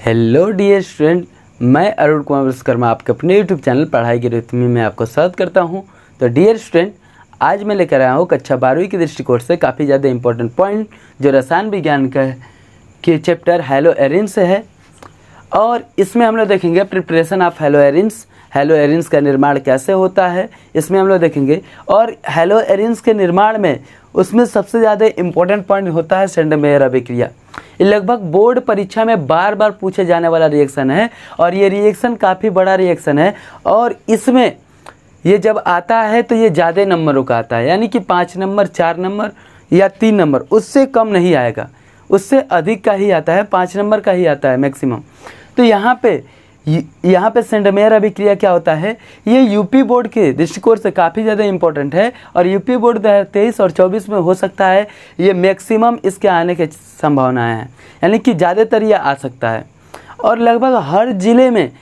Hello dear student, मैं अरुण कुमार विश्वकर्मा आपके अपने यूट्यूब चैनल पढ़ाई की रिथमी में आपको स्वागत करता हूं। तो डियर स्टूडेंट, आज मैं लेकर आया हूं कक्षा 12वीं के दृष्टिकोण से काफ़ी ज़्यादा इंपॉर्टेंट पॉइंट जो रसायन विज्ञान का के चैप्टर हैलो एरिन्स से है। और इसमें हम लोग देखेंगे प्रिपरेशन ऑफ हैलो एरिन्स का निर्माण कैसे होता है, इसमें हम लोग देखेंगे। और हैलो एरिन्स के निर्माण में उसमें सबसे ज़्यादा इंपॉर्टेंट पॉइंट होता है सेंडमेयर अभिक्रिया। ये लगभग बोर्ड परीक्षा में बार बार पूछे जाने वाला रिएक्शन है और ये रिएक्शन काफ़ी बड़ा रिएक्शन है। और इसमें ये जब आता है तो ये ज़्यादा नंबरों का आता है, यानी कि 5 नंबर, 4 नंबर या 3 नंबर, उससे कम नहीं आएगा, उससे अधिक का ही आता है, 5 नंबर का ही आता है मैक्सिमम। तो यहाँ पे सेंडमेयर अभिक्रिया क्या होता है, ये यूपी बोर्ड के दृष्टिकोण से काफ़ी ज़्यादा इंपॉर्टेंट है और यूपी बोर्ड 2023 और 24 में हो सकता है ये मैक्सिमम इसके आने की संभावनाएं हैं, यानी कि ज़्यादातर ये आ सकता है। और लगभग हर ज़िले में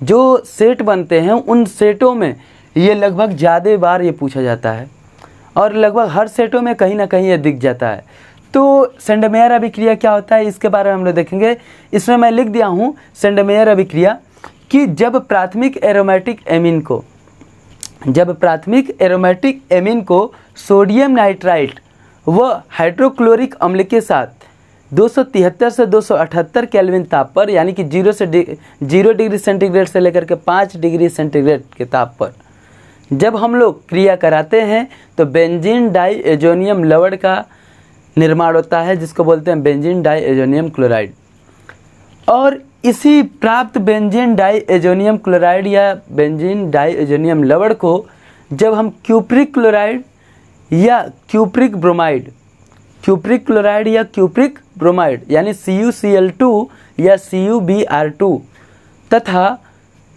जो सेट बनते हैं उन सेटों में ये लगभग ज़्यादा बार ये पूछा जाता है और लगभग हर सेटों में कहीं ना कहीं ये दिख जाता है। तो सेंडमेयर अभिक्रिया क्या होता है इसके बारे में हम लोग देखेंगे। इसमें मैं लिख दिया हूँ सेंडमेयर अभिक्रिया कि जब प्राथमिक एरोमेटिक एमीन को सोडियम नाइट्राइट व हाइड्रोक्लोरिक अम्ल के साथ 273 से 278 केल्विन ताप पर, यानी कि 0 डिग्री सेंटीग्रेड से लेकर के 5 डिग्री सेंटीग्रेड के ताप पर जब हम लोग क्रिया कराते हैं तो बेंजीन डाईएजोनियम लवण का निर्माण होता है, जिसको बोलते हैं बेंजीन डाईएजोनियम क्लोराइड। और इसी प्राप्त बेंजीन डाईएजोनियम क्लोराइड या बेंजीन डाईएजोनियम लवण को जब हम क्यूप्रिक क्लोराइड या क्यूप्रिक ब्रोमाइड यानी CuCl2 या CuBr2 तथा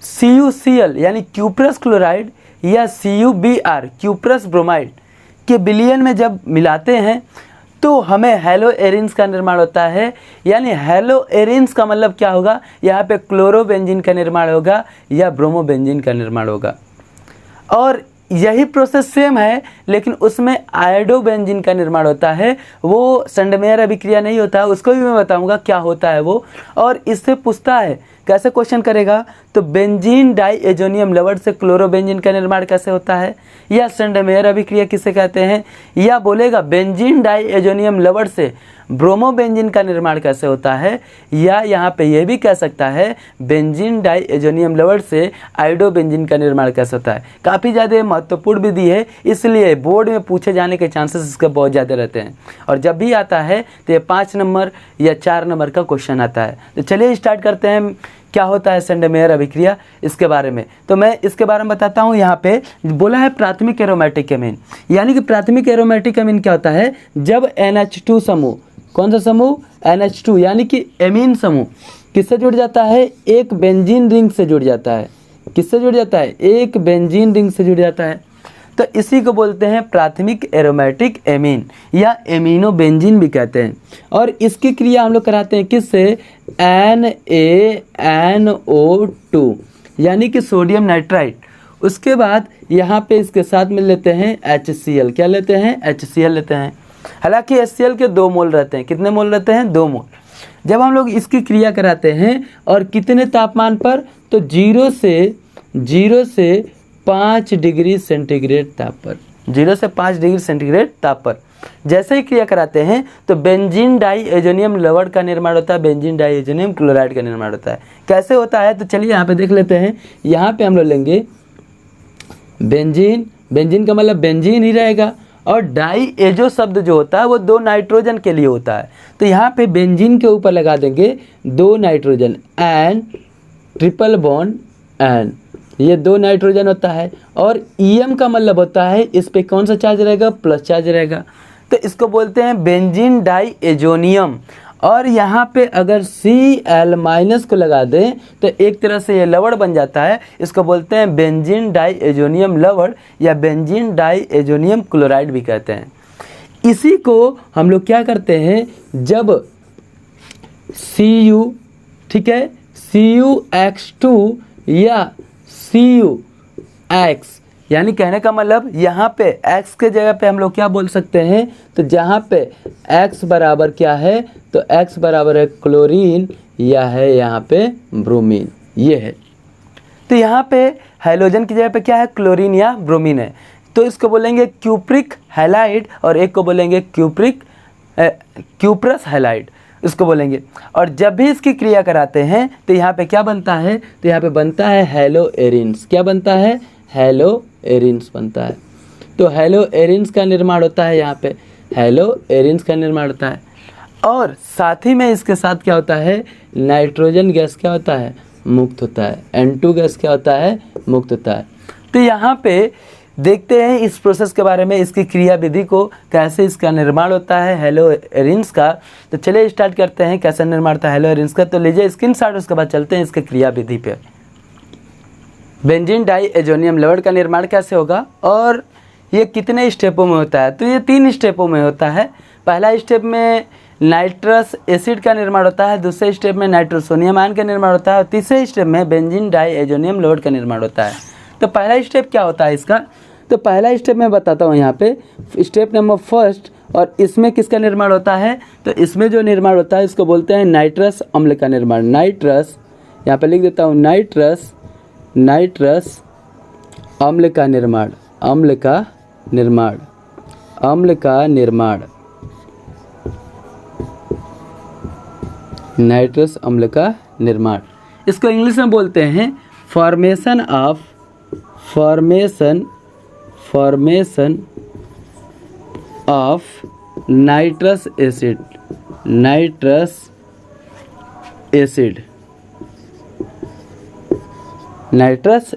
CuCl यानी क्यूप्रस क्लोराइड या CuBr क्यूप्रस ब्रोमाइड के विलयन में जब मिलाते हैं तो हमें हैलो एरिन्स का निर्माण होता है। यानी हैलो एरिन्स का मतलब क्या होगा, यहाँ पे क्लोरोबेंजीन का निर्माण होगा या ब्रोमोबेंजीन का निर्माण होगा। और यही प्रोसेस सेम है, लेकिन उसमें आयोडोबेंजीन का निर्माण होता है। वो सेंडमेयर अभिक्रिया नहीं होता है, उसको भी मैं बताऊंगा क्या होता है वो। और इससे पूछता है कैसे क्वेश्चन करेगा, तो बेंजीन डाईएजोनियम लवण से क्लोरोबेंजीन का निर्माण कैसे होता है, या सेंडमेयर अभिक्रिया किसे कहते हैं, या बोलेगा बेंजीन डाईएजोनियम लवण से ब्रोमोबेंजीन का निर्माण कैसे होता है, या यहाँ पे ये भी कह सकता है बेंजीन डाईएजोनियम लवण से आयोडोबेंजीन का निर्माण कैसे होता है। काफ़ी ज़्यादा महत्वपूर्ण विधि है, इसलिए बोर्ड में पूछे जाने के चांसेस इसके बहुत ज़्यादा रहते हैं। और जब भी आता है तो ये 5 नंबर या 4 नंबर का क्वेश्चन आता है। तो चलिए स्टार्ट करते हैं क्या होता है सेंडमेयर अभिक्रिया इसके बारे में। तो मैं इसके बारे में बताता हूँ। यहाँ पे बोला है प्राथमिक एरोमेटिक एमीन, यानी कि प्राथमिक एरोमेटिक एमीन क्या होता है, जब NH2 समूह, कौन सा समूह, NH2 यानी कि एमीन समूह किससे जुड़ जाता है, एक बेंजीन रिंग से जुड़ जाता है। किससे जुड़ जाता है, एक बेंजीन रिंग से जुड़ जाता है। तो इसी को बोलते हैं प्राथमिक एरोमेटिक एमीन या एमिनोबेंजीन भी कहते हैं। और इसकी क्रिया हम लोग कराते हैं किससे, NaNO2 यानी कि सोडियम नाइट्राइट। उसके बाद यहाँ पे इसके साथ में लेते हैं HCl। क्या लेते हैं, HCl लेते हैं। हालांकि HCl के 2 मोल रहते हैं। कितने मोल रहते हैं, 2 मोल। जब हम लोग इसकी क्रिया कराते हैं और कितने तापमान पर, तो 0 से 5 डिग्री सेंटीग्रेड ताप पर, 0 से 5 डिग्री सेंटीग्रेड ताप पर जैसे ही क्रिया कराते हैं तो बेंजीन डाईएजोनियम लवण का निर्माण होता है, बेंजीन डाईएजोनियम क्लोराइड का निर्माण होता है। कैसे होता है, तो चलिए यहाँ पे देख लेते हैं। यहाँ पे हम लोग लेंगे बेंजीन का मतलब बेंजीन ही रहेगा, और डाईएजो शब्द जो होता है वो 2 नाइट्रोजन के लिए होता है। तो यहाँ पे बेंजीन के ऊपर लगा देंगे 2 nitrogen, N triple bond N, ये 2 नाइट्रोजन होता है। और EM का मतलब होता है इस पे कौन सा चार्ज रहेगा, प्लस चार्ज रहेगा। तो इसको बोलते हैं बेंजीन डाईएजोनियम। और यहाँ पे अगर Cl- को लगा दें तो एक तरह से ये लवण बन जाता है। इसको बोलते हैं बेंजीन डाईएजोनियम लवण या बेंजीन डाईएजोनियम क्लोराइड भी कहते हैं। इसी को हम लोग क्या करते हैं, जब Cu, ठीक है, CuX2 या CuX यानी कहने का मतलब यहाँ पे x के जगह पे हम लोग क्या बोल सकते हैं, तो जहाँ पे x बराबर क्या है, तो x बराबर है क्लोरीन या है यहाँ पे ब्रोमीन, ये है। तो यहाँ पे हाइड्रोजन की जगह पे क्या है, क्लोरीन या ब्रोमीन है, तो इसको बोलेंगे क्यूप्रिक हैलाइड और एक को बोलेंगे क्यूप्रस हैलाइड, इसको बोलेंगे। और जब भी इसकी क्रिया कराते हैं तो यहाँ पे क्या बनता है, तो यहाँ पे बनता है हेलो एरिन्स। क्या बनता है, हेलो एरिन्स बनता है। तो हेलो एरिन्स का निर्माण होता है, यहाँ पे हेलो एरिन्स का निर्माण होता है। और साथ ही में इसके साथ क्या होता है, नाइट्रोजन गैस क्या होता है, मुक्त होता है, N2 गैस क्या होता है, मुक्त होता है। तो यहाँ पे देखते हैं इस प्रोसेस के बारे में, इसकी क्रिया विधि को, कैसे इसका निर्माण होता है हेलो एरिन्स का। तो चलिए स्टार्ट करते हैं कैसे निर्माण होता है हेलो एरिन्स का। तो लीजिए स्क्रीनशॉट, उसके बाद चलते हैं इसके क्रिया विधि पे। बेंजीन डाई एजोनियम लवण का निर्माण कैसे होगा और ये कितने स्टेपों में होता है, तो ये 3 स्टेपों में होता है। पहला स्टेप में नाइट्रस एसिड का निर्माण होता है, दूसरे स्टेप में नाइट्रोसोनियम आयन का निर्माण होता है और तीसरे स्टेप में बेंजीन डाई एजोनियम लवण का निर्माण होता है। तो पहला स्टेप क्या होता है इसका, तो पहला स्टेप मैं बताता हूँ यहाँ पे, स्टेप नंबर फर्स्ट। और इसमें किसका निर्माण होता है, तो इसमें जो निर्माण होता है इसको बोलते हैं नाइट्रस अम्ल का निर्माण। नाइट्रस, यहाँ पे लिख देता हूँ नाइट्रस अम्ल का निर्माण, अम्ल का निर्माण, अम्ल का निर्माण, नाइट्रस अम्ल का निर्माण। इसको इंग्लिश में बोलते हैं formation of nitrous acid, nitrous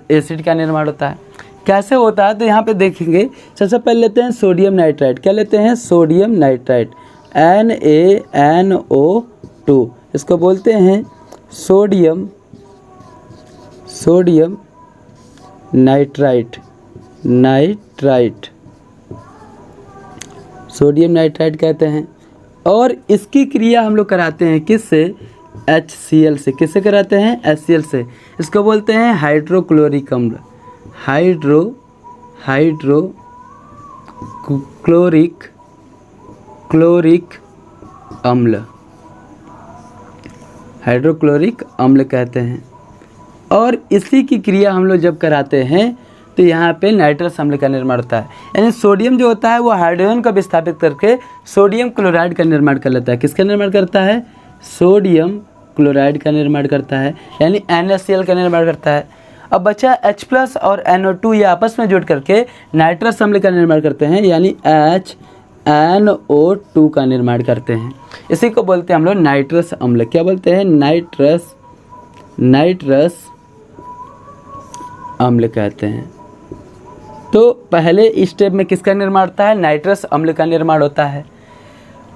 acid का निर्माण होता है। कैसे होता है, तो यहाँ पे देखेंगे, सबसे पहले लेते हैं सोडियम नाइट्राइट। क्या लेते हैं, सोडियम नाइट्राइट, NaNO2, इसको बोलते हैं सोडियम नाइट्राइट, सोडियम नाइट्राइट कहते हैं। और इसकी क्रिया हम लोग कराते हैं किससे, HCl से। किससे कराते हैं, HCl से। इसको बोलते हैं हाइड्रोक्लोरिक अम्ल, क्लोरिक अम्ल, हाइड्रोक्लोरिक अम्ल कहते हैं। और इसी की क्रिया हम लोग जब कराते हैं तो यहाँ पे नाइट्रस अम्ल का निर्माण होता है। यानी सोडियम जो होता है वो हाइड्रोजन को विस्थापित करके सोडियम क्लोराइड का निर्माण कर लेता है। किसका निर्माण करता है, सोडियम क्लोराइड का निर्माण करता है, यानी NaCl का निर्माण करता है। अब बचा H+ और NO2, ये आपस में जुड़ करके नाइट्रस अम्ल का निर्माण करते हैं, यानी HNO2 का निर्माण करते हैं। इसी को बोलते हैं हम लोग नाइट्रस अम्ल। क्या बोलते हैं, नाइट्रस अम्ल कहते हैं। तो पहले स्टेप में किसका निर्माण होता है, नाइट्रस अम्ल का निर्माण होता है।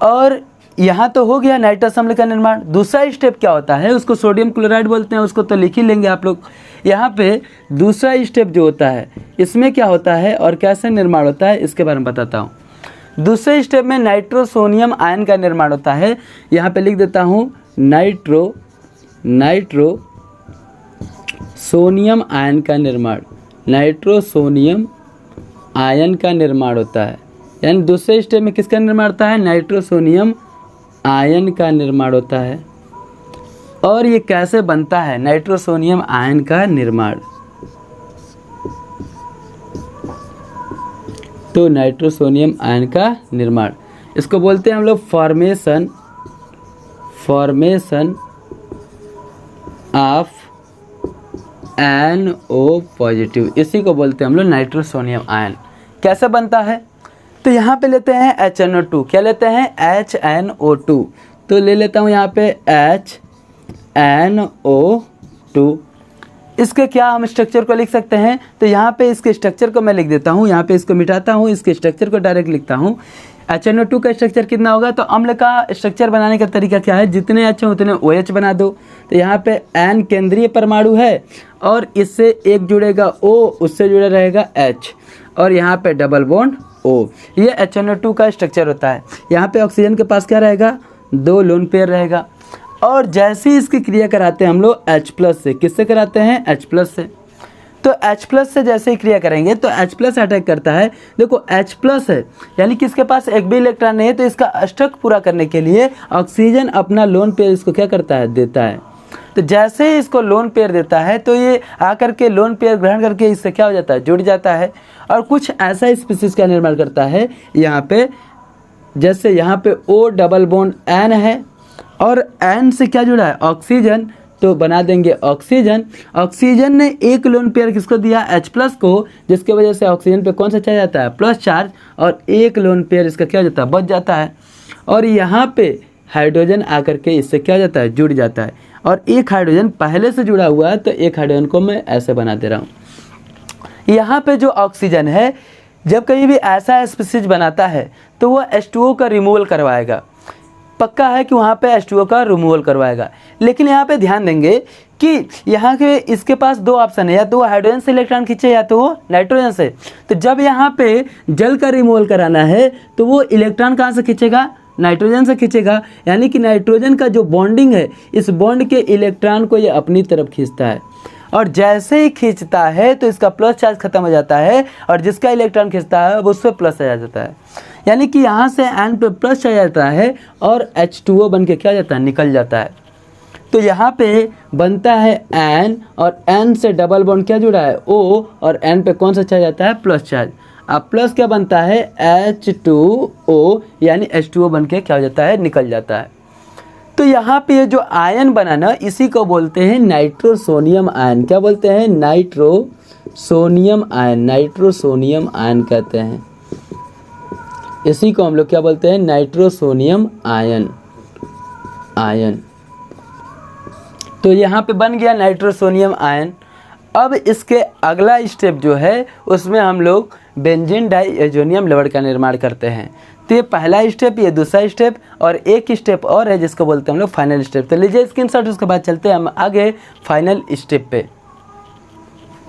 और यहाँ तो हो गया नाइट्रस अम्ल का निर्माण। दूसरा स्टेप क्या होता है, उसको सोडियम क्लोराइड बोलते हैं, उसको तो लिख ही लेंगे आप लोग। यहाँ पे दूसरा स्टेप जो होता है, इसमें क्या होता है और कैसे निर्माण होता है, इसके बारे में बताता हूँ। दूसरे स्टेप में नाइट्रोसोनियम आयन का निर्माण होता है। यहाँ पे लिख देता हूँ नाइट्रोसोनियम आयन का निर्माण, नाइट्रोसोनियम आयन का निर्माण होता है। यानी दूसरे स्टेप में किसका निर्माण होता है, नाइट्रोसोनियम आयन का निर्माण होता है। और ये कैसे बनता है, नाइट्रोसोनियम आयन का निर्माण, तो नाइट्रोसोनियम आयन का निर्माण, इसको बोलते हैं हम लोग फॉर्मेशन ऑफ NO+, इसी को बोलते हैं हम लोग नाइट्रोसोनियम आयन। कैसे बनता है, तो यहाँ पे लेते हैं HNO2। क्या लेते हैं, HNO2। तो ले लेता हूँ यहाँ पे HNO2। इसके क्या हम स्ट्रक्चर को लिख सकते हैं, तो यहाँ पे इसके स्ट्रक्चर को मैं लिख देता हूँ, यहाँ पे इसको मिटाता हूँ, इसके स्ट्रक्चर को डायरेक्ट लिखता हूँ। HNO2 का स्ट्रक्चर कितना होगा, तो अम्ल का स्ट्रक्चर बनाने का तरीका क्या है, जितने अच्छे उतने OH बना दो। तो यहाँ पे N केंद्रीय परमाणु है और इससे एक जुड़ेगा O, उससे जुड़ा रहेगा H, और यहाँ पे डबल बॉन्ड O। ये HNO2 का स्ट्रक्चर होता है। यहाँ पे ऑक्सीजन के पास क्या रहेगा, 2 लोन पेयर रहेगा। और जैसे ही इसकी क्रिया कराते हैं हम लोग H+ से, किससे कराते हैं, H+ से। तो H प्लस से जैसे ही क्रिया करेंगे तो H प्लस अटैक करता है। देखो H प्लस है यानी कि इसके पास एक भी इलेक्ट्रॉन नहीं है, तो इसका अष्टक पूरा करने के लिए ऑक्सीजन अपना लोन पेयर इसको क्या करता है, देता है। तो जैसे ही इसको लोन पेयर देता है तो ये आकर के लोन पेयर ग्रहण करके इससे क्या हो जाता है, जुड़ जाता है और कुछ ऐसा स्पीसीज का निर्माण करता है। यहाँ पे जैसे यहाँ पे O डबल बॉन्ड N है और N से क्या जुड़ा है, ऑक्सीजन, तो बना देंगे ऑक्सीजन। ऑक्सीजन ने एक लोन पेयर किसको दिया, H प्लस को, जिसके वजह से ऑक्सीजन पे कौन सा चार्ज आता है, प्लस चार्ज, और एक लोन पेयर इसका क्या हो जाता है, बच जाता है। और यहाँ पे हाइड्रोजन आकर के इससे क्या हो जाता है, जुड़ जाता है। और एक हाइड्रोजन पहले से जुड़ा हुआ है तो एक हाइड्रोजन को मैं ऐसे बना दे रहा हूँ। यहाँ पे जो ऑक्सीजन है जब कहीं भी ऐसा स्पीसीज बनाता है तो वो H2O का रिमूवल करवाएगा, पक्का है कि वहाँ पे H2O का रिमूवल करवाएगा। लेकिन यहाँ पे ध्यान देंगे कि यहाँ के इसके पास दो ऑप्शन है, या तो वो हाइड्रोजन से इलेक्ट्रॉन खींचे या तो वो नाइट्रोजन से। तो जब यहाँ पे जल का रिमूवल कराना है तो वो इलेक्ट्रॉन कहाँ से खींचेगा, नाइट्रोजन से खींचेगा। यानी कि नाइट्रोजन का जो बॉन्डिंग है, इस बॉन्ड के इलेक्ट्रॉन को ये अपनी तरफ खींचता है, और जैसे ही खींचता है तो इसका प्लस चार्ज खत्म हो जाता है और जिसका इलेक्ट्रॉन खींचता है अब उस पर प्लस आ जाता है। यानी कि यहाँ से N पे प्लस आ जाता है और H2O बन के क्या जाता है, निकल जाता है। तो यहाँ पे बनता है N और N से डबल बॉन्ड क्या जुड़ा है, O, और N पे कौन सा चार्ज आता है, प्लस चार्ज। अब प्लस क्या बनता है, H2O, यानी H2O बन के क्या हो जाता है, निकल जाता है। तो यहाँ पे ये जो आयन बना ना, इसी को बोलते हैं नाइट्रोसोनियम आयन। क्या बोलते हैं, नाइट्रोसोनियम आयन, नाइट्रोसोनियम आयन कहते हैं। इसी को हम लोग क्या बोलते हैं, नाइट्रोसोनियम आयन, आयन। तो यहाँ पे बन गया नाइट्रोसोनियम आयन। अब इसके अगला स्टेप जो है उसमें हम लोग बेंजीन डाइएजोनियम लवण का निर्माण करते हैं। तो ये पहला स्टेप, ये दूसरा स्टेप, और एक स्टेप और है जिसको बोलते हैं हम लोग फाइनल स्टेप। तो लीजिए स्क्रीनशॉट, उसके बाद चलते हैं हम आगे फाइनल स्टेप पे।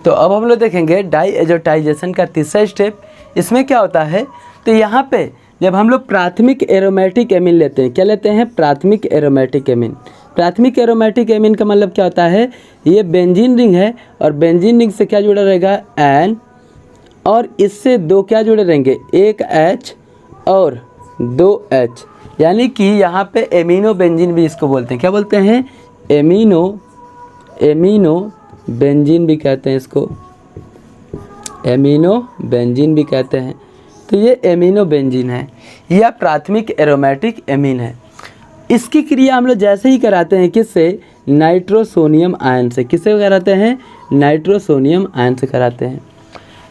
तो अब हम लोग देखेंगे डाइएजोटाइजेशन का तीसरा स्टेप। इसमें क्या होता है, तो यहाँ पे जब हम लोग प्राथमिक एरोमेटिक एमीन लेते हैं, क्या लेते हैं, प्राथमिक एरोमेटिक एमीन। प्राथमिक एरोमेटिक एमीन का मतलब क्या होता है, ये बेंजीन रिंग है और बेंजीन रिंग से क्या जुड़ा रहेगा, N, और इससे दो क्या जुड़े रहेंगे, एक H और दो H। यानी कि यहाँ पे एमिनो बेंजीन भी इसको बोलते हैं। क्या बोलते हैं, एमिनो बेंजीन भी कहते हैं इसको, एमिनो बेंजीन भी कहते हैं। तो ये एमिनो बेंजीन है, यह प्राथमिक एरोमेटिक एमीन है। इसकी क्रिया हम लोग जैसे ही कराते हैं किससे, नाइट्रोसोनियम आयन से। किससे कराते हैं, नाइट्रोसोनियम आयन से कराते हैं।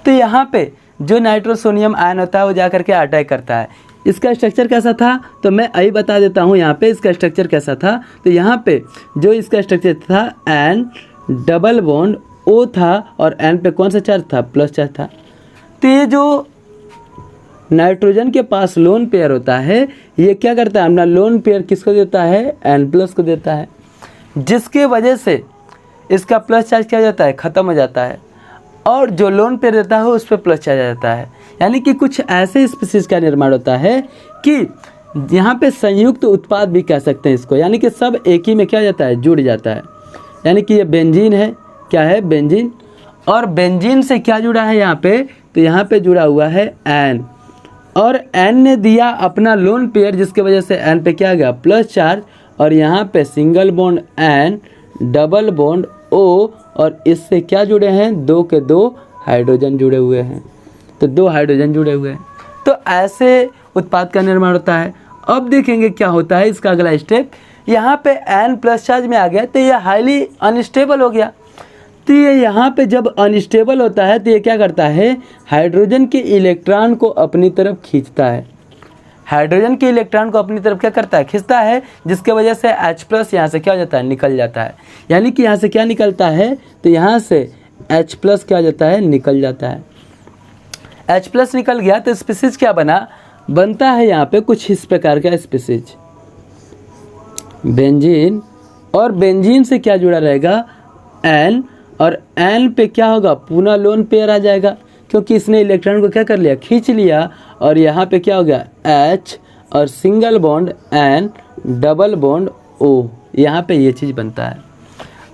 तो यहाँ पे जो नाइट्रोसोनियम आयन होता है वो जा करके अटैक करता है। इसका स्ट्रक्चर कैसा था, तो मैं अभी बता देता हूँ यहाँ पे इसका स्ट्रक्चर कैसा था। तो यहाँ पे जो इसका स्ट्रक्चर था, N डबल बॉन्ड O था और N पे कौन सा चार्ज था, प्लस चार्ज था। तो ये जो नाइट्रोजन के पास लोन पेयर होता है, ये क्या करता है, अपना लोन पेयर किसको देता है, N प्लस को देता है, जिसके वजह से इसका प्लस चार्ज क्या हो जाता है, ख़त्म हो जाता है, और जो लोन पेयर देता है उस पर प्लस चार्ज आ जाता है। यानी कि कुछ ऐसे स्पीसीज का निर्माण होता है कि यहाँ पे संयुक्त उत्पाद भी कह सकते हैं इसको। यानी कि सब एक ही में क्या हो जाता है, जुड़ जाता है। यानी कि ये बेंजीन है, क्या है, बेंजीन, और बेंजीन से क्या जुड़ा है यहाँ पे, तो यहाँ पे जुड़ा हुआ है N, और N ने दिया अपना लोन पेयर, जिसके वजह से N पे क्या आ गया, प्लस चार्ज, और यहाँ पे single bond N double bond O, और इससे क्या जुड़े हैं, दो के दो हाइड्रोजन जुड़े हुए हैं। तो दो हाइड्रोजन जुड़े हुए हैं। तो ऐसे उत्पाद का निर्माण होता है। अब देखेंगे क्या होता है इसका अगला स्टेप। यहाँ पे N प्लस चार्ज में आ गया तो ये हाईली अनस्टेबल हो गया। तो ये यहाँ पे जब अनस्टेबल होता है तो ये क्या करता है, हाइड्रोजन के इलेक्ट्रॉन को अपनी तरफ खींचता है। हाइड्रोजन के इलेक्ट्रॉन को अपनी तरफ क्या करता है, खींचता है, जिसके वजह से H प्लस यहाँ से क्या हो जाता है, निकल जाता है। यानी कि यहाँ से क्या निकलता है, तो यहाँ से H प्लस क्या हो जाता है, निकल जाता है। H प्लस निकल गया तो स्पीसीज क्या बनता है यहाँ पे कुछ इस प्रकार का स्पीसीज, बेंजीन, और बेंजीन से क्या जुड़ा रहेगा, N, और N पे क्या होगा, पुनः लोन पेयर आ जाएगा, क्योंकि इसने इलेक्ट्रॉन को क्या कर लिया, खींच लिया, और यहाँ पे क्या हो गया, H और single bond N double bond O, यहाँ पे ये चीज़ बनता है।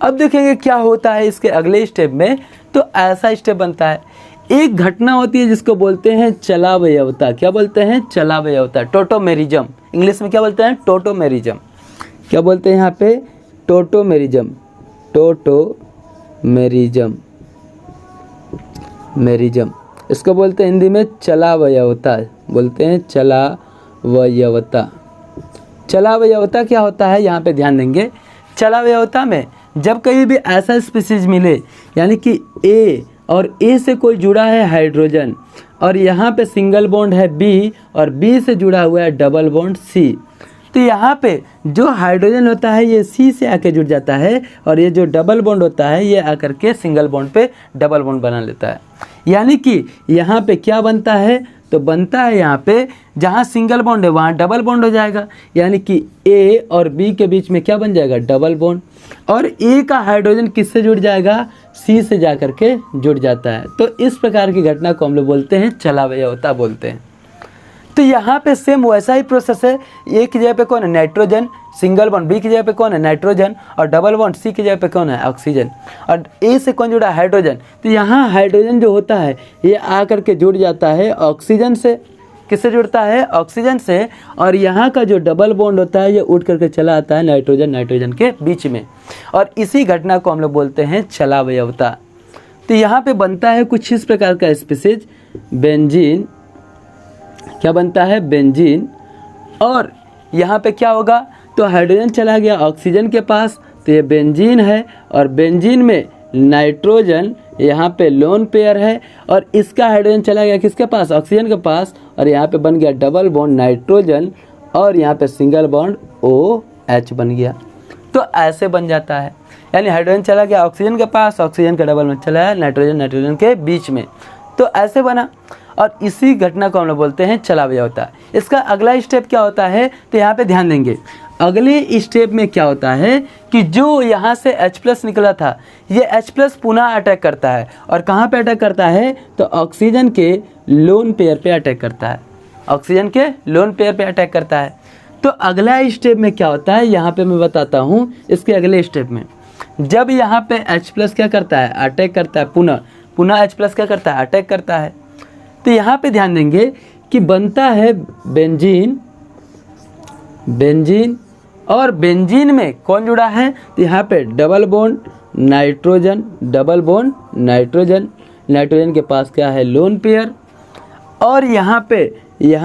अब देखेंगे क्या होता है इसके अगले स्टेप में। तो ऐसा स्टेप बनता है। एक घटना होती है जिसको बोलते हैं चलावयवता। क्या बोलते हैं? चलावयवता, टोटोमेरिज्म। इंग्लिश में क्या बोलते हैं? टोटोमेरिज्म। क्या बोलते हैं यहाँ पे? टोटोमेरिज्म। टोटोमेरिज्म, मेरिज्म, इसको बोलते हैं हिंदी में चलावयवता। बोलते हैं चलावयवता। चलावयवता क्या होता है यहाँ पे ध्यान देंगे। चलावयवता में जब कहीं भी ऐसा स्पीसीज मिले, यानी कि ए और ए से कोई जुड़ा है हाइड्रोजन, और यहाँ पे सिंगल बॉन्ड है बी, और बी से जुड़ा हुआ है डबल बॉन्ड सी, तो यहाँ पे जो हाइड्रोजन होता है ये सी से आके जुड़ जाता है, और ये जो डबल बॉन्ड होता है ये आकर के सिंगल बॉन्ड पे डबल बॉन्ड बना लेता है। यानी कि यहाँ पे क्या बनता है? तो बनता है यहाँ पे जहाँ सिंगल बॉन्ड है वहाँ डबल बॉन्ड हो जाएगा, यानी कि ए और बी के बीच में क्या बन जाएगा? Double bond. और ए का हाइड्रोजन किससे जुड़ जाएगा? सी से जा कर के जुड़ जाता है। तो इस प्रकार की घटना को हम लोग बोलते हैं चलावयवता बोलते हैं। तो यहाँ पे सेम वैसा ही प्रोसेस है। ए की जगह पे कौन है? Nitrogen, single bond. बी की जगह पे कौन है? नाइट्रोजन, और डबल बॉन्ड सी की जगह पे कौन है? ऑक्सीजन। और ए से कौन जुड़ा है? हाइड्रोजन। तो यहाँ हाइड्रोजन जो होता है ये आकर के जुड़ जाता है ऑक्सीजन से। किससे जुड़ता है? ऑक्सीजन से। और यहाँ का जो डबल बॉन्ड होता है ये उठ करके चला आता है नाइट्रोजन नाइट्रोजन के बीच में, और इसी घटना को हम लोग बोलते हैं चलावयवता। तो यहाँ पे बनता है कुछ इस प्रकार का स्पीसीज, बेंजीन। क्या बनता है? बेंजीन। और यहाँ पे क्या होगा? तो हाइड्रोजन चला गया ऑक्सीजन के पास, तो ये बेंजीन है, और बेंजीन में नाइट्रोजन यहाँ पे लोन पेयर है, और इसका हाइड्रोजन चला गया किसके पास? ऑक्सीजन के पास, और यहाँ पे बन गया डबल बॉन्ड नाइट्रोजन, और यहाँ पे सिंगल बॉन्ड OH बन गया। तो ऐसे बन जाता है, यानी हाइड्रोजन चला गया ऑक्सीजन के पास, ऑक्सीजन का डबल बॉन्ड चला है नाइट्रोजन नाइट्रोजन के बीच में, तो ऐसे बना। और इसी घटना को हम लोग बोलते हैं चलावयवता। इसका अगला स्टेप क्या होता है? तो यहाँ पे ध्यान देंगे। अगले स्टेप में क्या होता है कि जो यहाँ से H+ निकला था ये H+ पुनः अटैक करता है, और कहाँ पे अटैक करता है? तो ऑक्सीजन के लोन पेयर पे अटैक करता है। ऑक्सीजन के लोन पेयर पे अटैक करता है। तो अगला स्टेप में क्या होता है यहाँ पे मैं बताता हूँ। इसके अगले स्टेप में जब यहाँ पे H+ क्या करता है? अटैक करता है, पुनः H+ क्या करता है? अटैक करता है। तो यहाँ पे ध्यान देंगे कि बनता है बेंजीन। बेंजीन, और बेंजीन में कौन जुड़ा है? तो यहाँ पे double bond nitrogen, double bond nitrogen, nitrogen के पास क्या है? Lone pair. और यहाँ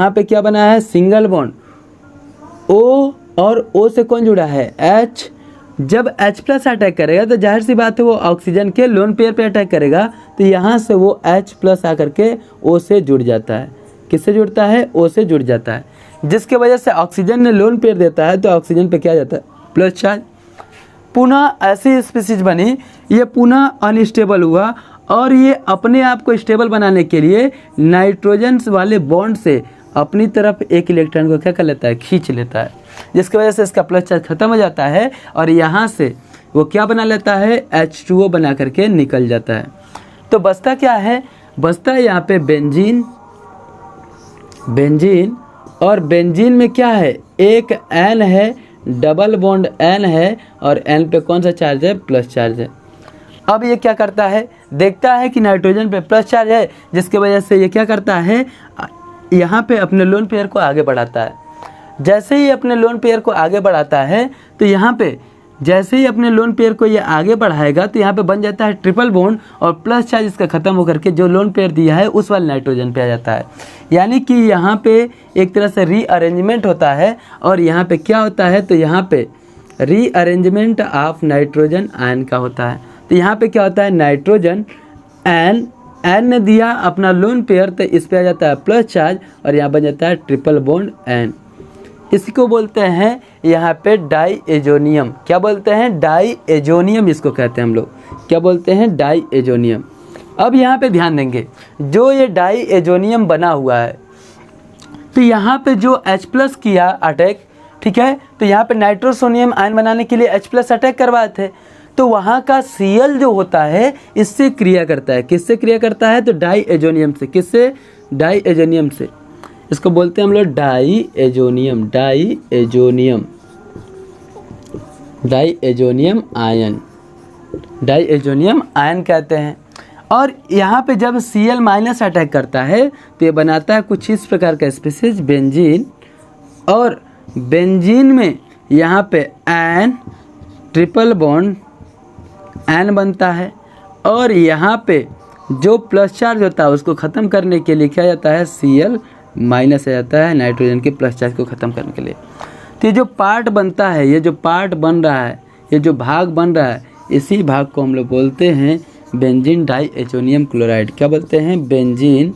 पे क्या बना है? सिंगल बॉन्ड O, और O से कौन जुड़ा है? H। जब H+ अटैक करेगा तो जाहिर सी बात है वो ऑक्सीजन के लोन पेयर पे अटैक करेगा, तो यहाँ से वो H+ आकर के O से जुड़ जाता है। किससे जुड़ता है? O से जुड़ जाता है, जिसके वजह से ऑक्सीजन ने लोन पेयर देता है तो ऑक्सीजन पे क्या जाता है? Plus charge. पुनः ऐसी स्पीसीज बनी, ये पुनः अनस्टेबल हुआ, और ये अपने आप को स्टेबल बनाने के लिए नाइट्रोजन वाले बॉन्ड से अपनी तरफ एक इलेक्ट्रॉन को क्या कर लेता है? खींच लेता है, जिसकी वजह से इसका प्लस चार्ज खत्म हो जाता है, और यहाँ से वो क्या बना लेता है? H2O बना करके निकल जाता है। तो बचता क्या है? बचता है यहाँ पे बेंजीन। बेंजीन, और बेंजीन में क्या है? एक N है, डबल बॉन्ड N है, और N पे कौन सा चार्ज है? प्लस चार्ज है। अब ये क्या करता है? देखता है कि नाइट्रोजन पे प्लस चार्ज है, जिसकी वजह से ये क्या करता है? यहाँ पे अपने लोन पेयर को आगे बढ़ाता है। जैसे ही अपने लोन पेयर को आगे बढ़ाता है, तो यहाँ पे जैसे ही अपने लोन पेयर को ये आगे बढ़ाएगा तो यहाँ पे बन जाता है ट्रिपल बॉन्ड, और प्लस चार्ज इसका ख़त्म होकर के जो लोन पेयर दिया है उस वाले नाइट्रोजन पे आ जाता है। यानी कि यहाँ पे एक तरह से रीअरेंजमेंट होता है, और यहाँ पे क्या होता है? तो यहाँ पे रीअरेंजमेंट ऑफ नाइट्रोजन आयन का होता है। तो यहाँ पे क्या होता है? नाइट्रोजन N ने दिया अपना लोन पेयर, तो इस पे आ जाता है प्लस चार्ज, और यहाँ बन जाता है ट्रिपल बॉन्ड N। इसको बोलते हैं यहाँ पे डाईएजोनियम। क्या बोलते हैं? डाईएजोनियम इसको कहते हैं हम लोग। क्या बोलते हैं? डाईएजोनियम। अब यहाँ पे ध्यान देंगे, जो ये डाईएजोनियम बना हुआ है, तो यहाँ पे जो H+ किया अटैक, ठीक है, तो यहाँ पे नाइट्रोसोनियम आयन बनाने के लिए H+ अटैक करवाए थे, तो वहाँ का Cl जो होता है इससे क्रिया करता है। किससे क्रिया करता है? तो डाईएजोनियम से। किससे? डाईएजोनियम से। इसको बोलते हैं हम लोग diazonium. Diazonium, diazonium ion, diazonium ion कहते हैं। और यहाँ पे जब Cl माइनस अटैक करता है तो ये बनाता है कुछ इस प्रकार का स्पीसीज बेंजीन, और बेंजीन में यहाँ पे N ट्रिपल बॉन्ड N बनता है, और यहाँ पे जो प्लस चार्ज होता है उसको ख़त्म करने के लिए क्या जाता है, Cl माइनस आ जाता है नाइट्रोजन के प्लस चार्ज को ख़त्म करने के लिए। तो ये जो पार्ट बनता है, ये जो पार्ट बन रहा है, ये जो भाग बन रहा है, इसी भाग को हम लोग बोलते हैं बेंजीन डाईएजोनियम क्लोराइड। क्या बोलते हैं, benzene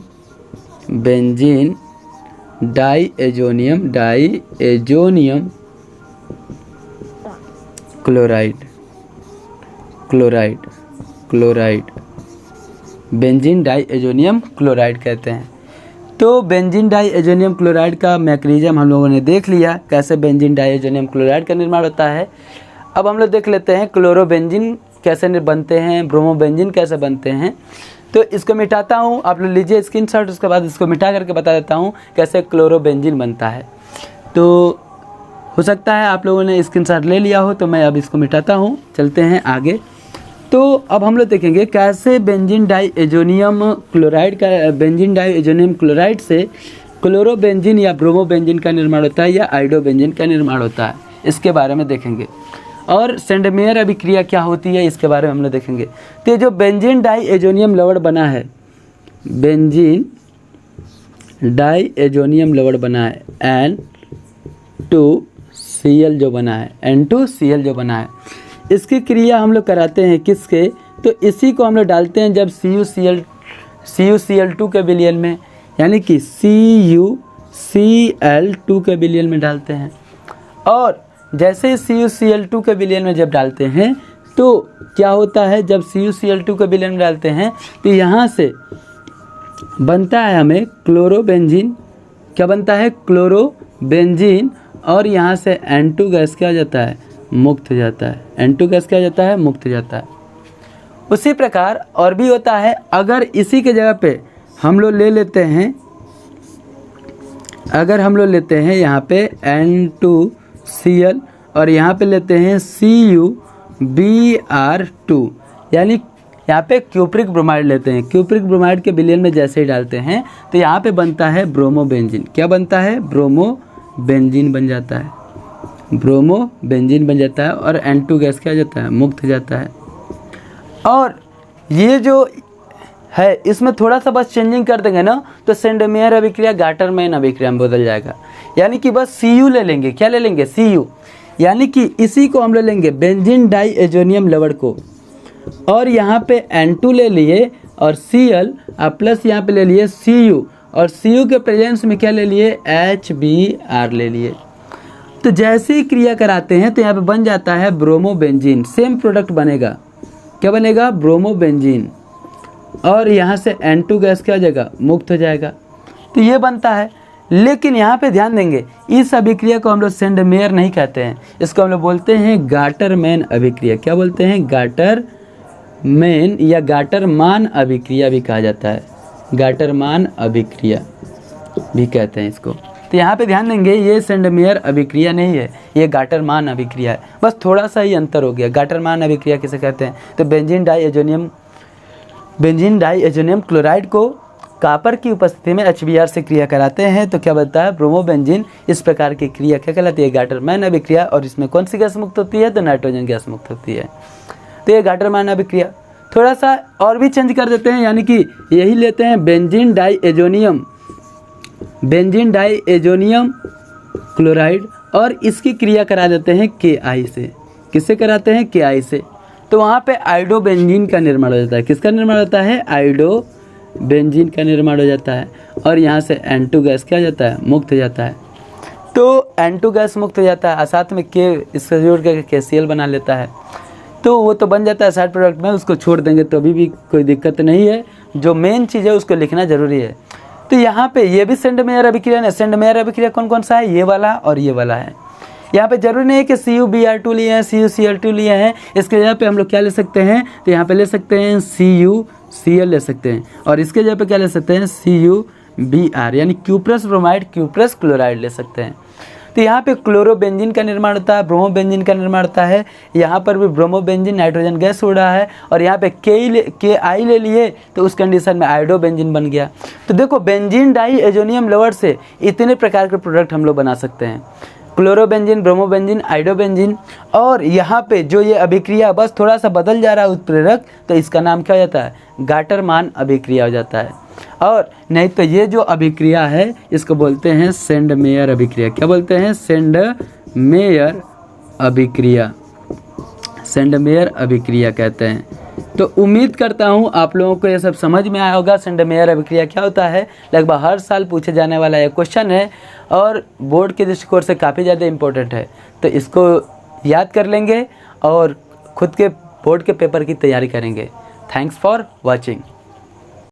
diazonium chloride benzene diazonium chloride कहते हैं। तो बेंजीन डाईएजोनियम क्लोराइड का मैकेनिज्म हम लोगों ने देख लिया, कैसे बेंजीन डाईएजोनियम क्लोराइड का निर्माण होता है। अब हम लोग देख लेते हैं क्लोरोबेंजीन कैसे बनते हैं, ब्रोमोबेंजीन कैसे बनते हैं। तो इसको मिटाता हूँ, आप लोग लीजिए स्क्रीनशॉट, उसके बाद इसको मिटा करके बता देता हूँ कैसे क्लोरोबेंजीन बनता है। तो हो सकता है आप लोगों ने स्क्रीनशॉट ले लिया हो, तो मैं अब इसको मिटाता हूँ, चलते हैं आगे। तो अब हम लोग देखेंगे कैसे बेंजीन डाईएजोनियम क्लोराइड से क्लोरोबेंजीन या ब्रोमोबेंजीन का निर्माण होता है या आइडोबेंजीन का निर्माण होता है, इसके बारे में देखेंगे। और सेंडमेयर अभिक्रिया क्या होती है इसके बारे में हम लोग देखेंगे। तो ये जो बेंजीन डाईएजोनियम लवण बना है, बेंजीन डाईएजोनियम लवण बना है, N2Cl जो बना है, N2Cl जो बना है, इसकी क्रिया हम लोग कराते हैं किसके, तो इसी को हम लोग डालते हैं जब CuCl2 के विलयन में, यानी कि CuCl2 के विलयन में डालते हैं। और जैसे CuCl2 के विलयन में जब डालते हैं तो क्या होता है, जब CuCl2 के विलयन में डालते हैं तो यहाँ से बनता है हमें क्लोरोबेंजीन। क्या बनता है, क्लोरोबेंजीन, और यहाँ से N2 गैस क्या हो जाता है, मुक्त हो जाता है। N2 गैस क्या हो जाता है, मुक्त हो जाता है। उसी प्रकार और भी होता है, अगर इसी के जगह पे हम लोग ले लेते हैं, अगर हम लोग लेते हैं यहाँ पे N2Cl और यहाँ पे लेते हैं CuBr2, यानी यहाँ पे क्यूप्रिक ब्रोमाइड लेते हैं, क्यूप्रिक ब्रोमाइड के विलयन में जैसे ही डालते हैं तो यहाँ पे बनता है ब्रोमोबेंजीन। क्या बनता है, ब्रोमोबेंजीन बन जाता है, ब्रोमोबेंजीन बन जाता है, और N2 गैस क्या हो जाता है, मुक्त हो जाता है। और ये जो है इसमें थोड़ा सा बस चेंजिंग कर देंगे ना तो सेंडमेयर अभिक्रिया गाटरमैन अभिक्रिया में बदल जाएगा। यानी कि बस Cu ले लेंगे, क्या ले लेंगे, Cu, यानी कि इसी को हम ले लेंगे बेंजीन डाईएजोनियम लवण को, और यहाँ पे N2 ले लिए और Cl प्लस यहाँ पे ले लिए Cu, और Cu के प्रेजेंस में क्या ले लिए, HBr ले लिए। तो जैसे ही क्रिया कराते हैं तो यहाँ पे बन जाता है ब्रोमोबेंजीन, सेम प्रोडक्ट बनेगा। क्या बनेगा, ब्रोमोबेंजीन, और यहाँ से N2 गैस क्या हो जाएगा, मुक्त हो जाएगा। तो ये बनता है। लेकिन यहाँ पे ध्यान देंगे, इस अभिक्रिया को हम लोग सेंडमेयर नहीं कहते हैं, इसको हम लोग बोलते हैं गाटरमैन अभिक्रिया। क्या बोलते हैं, गाटरमैन या गाटरमान अभिक्रिया भी कहा जाता है, गाटरमान अभिक्रिया भी कहते हैं इसको। तो यहाँ पे ध्यान देंगे, ये सेंडमेयर अभिक्रिया नहीं है, ये गाटरमान अभिक्रिया है, बस थोड़ा सा ही अंतर हो गया। गाटरमान अभिक्रिया किसे कहते हैं, तो बेंजीन डाईएजोनियम क्लोराइड को कॉपर की उपस्थिति में HBr से क्रिया कराते हैं तो क्या बनता है, ब्रोमोबेंजीन। इस प्रकार की क्रिया क्या कहलाती है, गाटरमैन अभिक्रिया। और इसमें कौन सी गैस मुक्त होती है, तो नाइट्रोजन गैस मुक्त होती है। तो ये गाटरमैन अभिक्रिया। थोड़ा सा और भी चेंज कर देते हैं, यानी कि यही लेते हैं बेंजीन डाईएजोनियम क्लोराइड, और इसकी क्रिया करा देते हैं Ki से। किससे कराते हैं, Ki से। तो वहाँ पे आइडोबेंजीन का निर्माण हो जाता है। किसका निर्माण होता है, आइडोबेंजीन का निर्माण हो जाता है, और यहाँ से N2 गैस क्या हो जाता है, मुक्त हो जाता है। तो N2 गैस मुक्त हो जाता है, साथ में K इसका जोड़ करके KCl बना लेता है। तो वो तो बन जाता है साइड प्रोडक्ट में, उसको छोड़ देंगे तो अभी भी कोई दिक्कत नहीं है, जो मेन चीज़ है उसको लिखना जरूरी है। तो यहाँ पे ये भी सेंडमेयर अभिक्रिया है। सेंडमेयर अभिक्रिया कौन कौन सा है, ये वाला और ये वाला है। यहाँ पे जरूरी नहीं है कि CuBr2 लिए हैं, CuCl2 लिए हैं, इसके जगह पे हम लोग क्या ले सकते हैं, तो यहाँ पे ले सकते हैं CuCl ले सकते हैं, और इसके जगह पे क्या ले सकते हैं, CuBr, यानी क्यूप्रस ब्रोमाइड, क्यूप्रस क्लोराइड ले सकते हैं। तो यहाँ पे क्लोरोबेंजीन का निर्माण होता है, ब्रोमोबेंजीन का निर्माण होता है। यहाँ पर भी ब्रोमोबेंजीन नाइट्रोजन गैस उड़ रहा है और यहाँ पे के आई ले लिए तो उस कंडीशन में आयोडोबेंजीन बन गया। तो देखो बेंजीन डाई एजोनियम लवर से इतने प्रकार के प्रोडक्ट हम लोग बना सकते हैं, क्लोरोबेंजीन, ब्रोमोबेंजीन, आयोडोबेंजीन। और यहाँ पे जो ये अभिक्रिया बस थोड़ा सा बदल जा रहा है उत्प्रेरक, तो इसका नाम क्या हो जाता है, गाटरमान अभिक्रिया हो जाता है। और नहीं तो ये जो अभिक्रिया है इसको बोलते हैं सेंडमेयर अभिक्रिया। क्या बोलते हैं, सेंडमेयर अभिक्रिया, सेंडमेयर अभिक्रिया कहते हैं। तो उम्मीद करता हूँ आप लोगों को ये सब समझ में आया होगा। सेंडमेयर अभिक्रिया क्या होता है, लगभग हर साल पूछे जाने वाला ये क्वेश्चन है और बोर्ड के दृष्टिकोण से काफ़ी ज़्यादा इम्पोर्टेंट है। तो इसको याद कर लेंगे और खुद के बोर्ड के पेपर की तैयारी करेंगे। Thanks for watching.